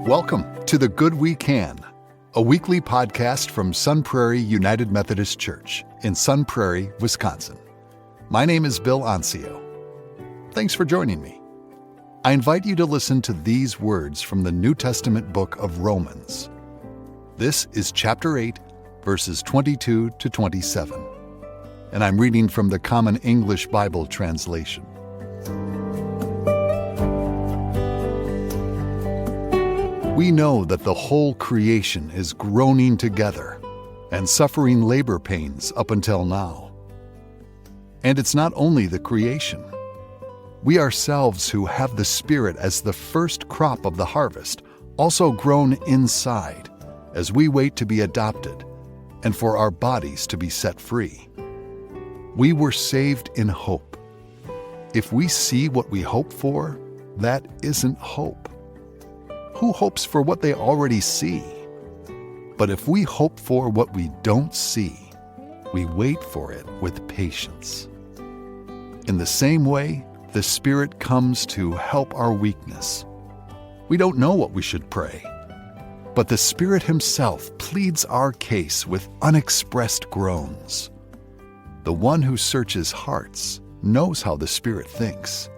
Welcome to The Good We Can, a weekly podcast from Sun Prairie United Methodist Church in Sun Prairie, Wisconsin. My name is Bill Ancio. Thanks for joining me. I invite you to listen to these words from the New Testament book of Romans. This is chapter 8, verses 22 to 27, and I'm reading from the Common English Bible translation. We know that the whole creation is groaning together and suffering labor pains up until now. And it's not only the creation. We ourselves who have the Spirit as the first crop of the harvest also groan inside as we wait to be adopted and for our bodies to be set free. We were saved in hope. If we see what we hope for, that isn't hope. Who hopes for what they already see? But if we hope for what we don't see, we wait for it with patience. In the same way, the Spirit comes to help our weakness. We don't know what we should pray, but the Spirit Himself pleads our case with unexpressed groans. The one who searches hearts knows how the Spirit thinks,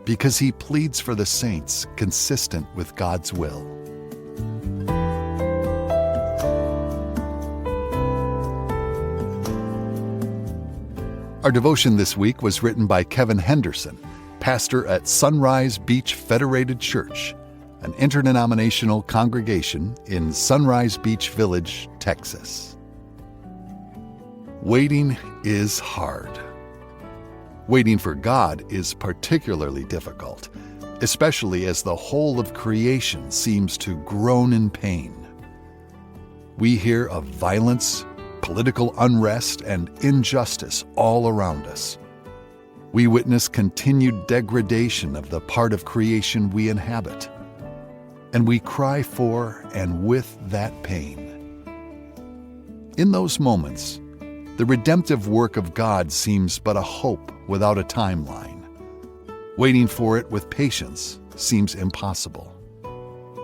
because He pleads for the saints consistent with God's will. Our devotion this week was written by Kevin Henderson, pastor at Sunrise Beach Federated Church, an interdenominational congregation in Sunrise Beach Village, Texas. Waiting is hard. Waiting for God is particularly difficult, especially as the whole of creation seems to groan in pain. We hear of violence, political unrest, and injustice all around us. We witness continued degradation of the part of creation we inhabit, and we cry for and with that pain. In those moments, the redemptive work of God seems but a hope without a timeline. Waiting for it with patience seems impossible.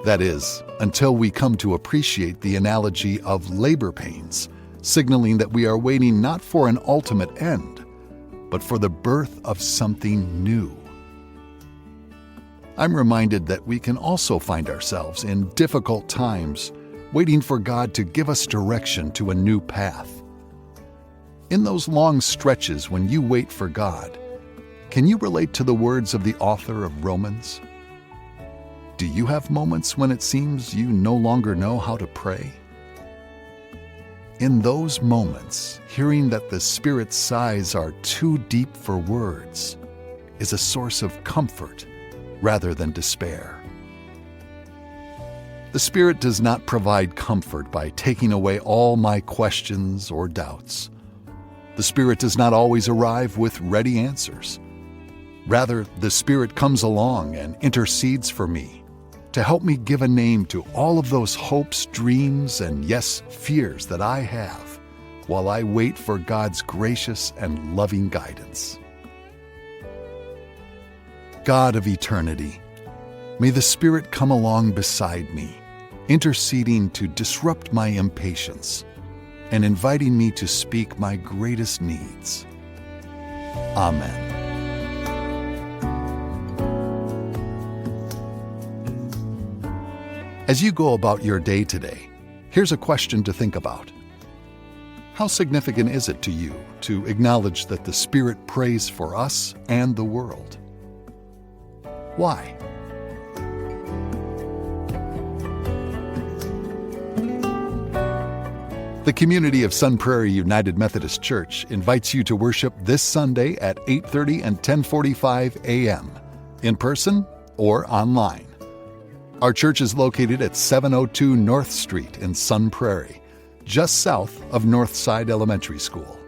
That is, until we come to appreciate the analogy of labor pains, signaling that we are waiting not for an ultimate end, but for the birth of something new. I'm reminded that we can also find ourselves in difficult times, waiting for God to give us direction to a new path. In those long stretches when you wait for God, can you relate to the words of the author of Romans? Do you have moments when it seems you no longer know how to pray? In those moments, hearing that the Spirit's sighs are too deep for words is a source of comfort rather than despair. The Spirit does not provide comfort by taking away all my questions or doubts. The Spirit does not always arrive with ready answers. Rather, the Spirit comes along and intercedes for me to help me give a name to all of those hopes, dreams, and yes, fears that I have while I wait for God's gracious and loving guidance. God of eternity, may the Spirit come along beside me, interceding to disrupt my impatience and inviting me to speak my greatest needs. Amen. As you go about your day today, here's a question to think about. How significant is it to you to acknowledge that the Spirit prays for us and the world? Why? The community of Sun Prairie United Methodist Church invites you to worship this Sunday at 8:30 and 10:45 a.m., in person or online. Our church is located at 702 North Street in Sun Prairie, just south of Northside Elementary School.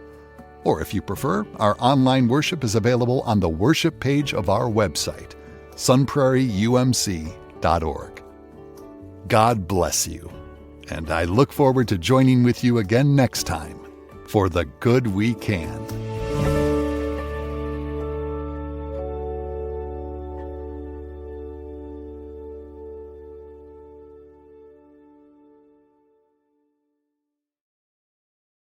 Or if you prefer, our online worship is available on the worship page of our website, sunprairieumc.org. God bless you. And I look forward to joining with you again next time for The Good We Can.